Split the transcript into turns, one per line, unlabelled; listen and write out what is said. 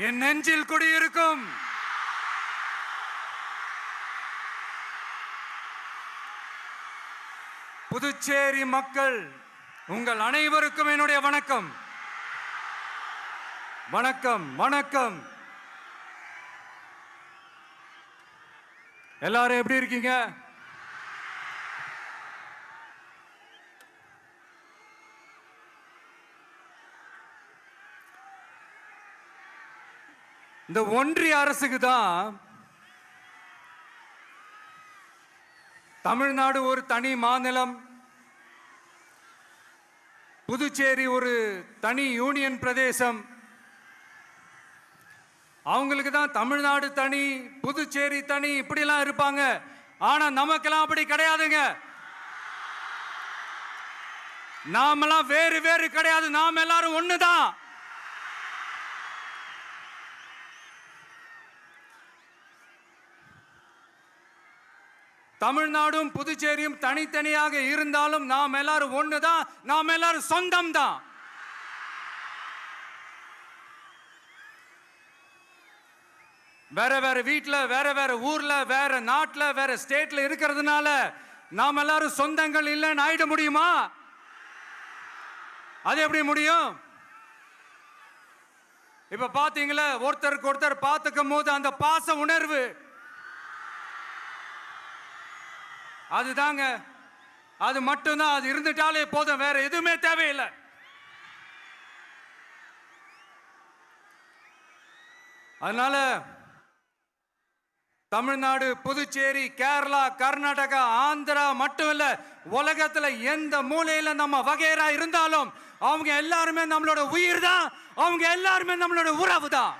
என் நெஞ்சில் குடியிருக்கும் புதுச்சேரி மக்கள் உங்கள் அனைவருக்கும் என்னுடைய வணக்கம். வணக்கம் வணக்கம். எல்லாரும் எப்படி இருக்கீங்க? இந்த ஒன்றிய அரசுக்கு தான் தமிழ்நாடு ஒரு தனி மாநிலம், புதுச்சேரி ஒரு தனி யூனியன் பிரதேசம். அவங்களுக்கு தான் தமிழ்நாடு தனி, புதுச்சேரி தனி, இப்படிலாம் இருப்பாங்க. ஆனா நமக்கெல்லாம் அப்படி கிடையாதுங்க. நாமெல்லாம் வேறு வேறு கிடையாது. நாம் எல்லாரும் ஒண்ணுதான். தமிழ்நாடும் புதுச்சேரியும் தனித்தனியாக இருந்தாலும் நாம் எல்லாரும் ஒண்ணுதான். நாம் எல்லாரும் சொந்தம் தான். வேற வேற வீட்டுல, வேற வேற ஊர்ல, வேற நாட்டுல, வேற ஸ்டேட்ல இருக்கிறதுனால நாம் எல்லாரும் சொந்தங்கள் இல்லைன்னு ஆயிட முடியுமா? அது எப்படி முடியும்? இப்ப பாத்தீங்களா, ஒருத்தருக்கு ஒருத்தர் பார்த்துக்கும் போது அந்த பாச உணர்வு, அதுதாங்க. அது மட்டும்தான். அது இருந்துட்டாலே போதும், வேற எதுவுமே தேவையில்லை. அதனால தமிழ்நாடு, புதுச்சேரி, கேரளா, கர்நாடகா, ஆந்திரா மட்டும் இல்ல, உலகத்துல எந்த மூலையில நம்ம வகைரா இருந்தாலும் அவங்க எல்லாருமே நம்மளோட உயிர் தான். அவங்க எல்லாருமே நம்மளோட உறவு தான்.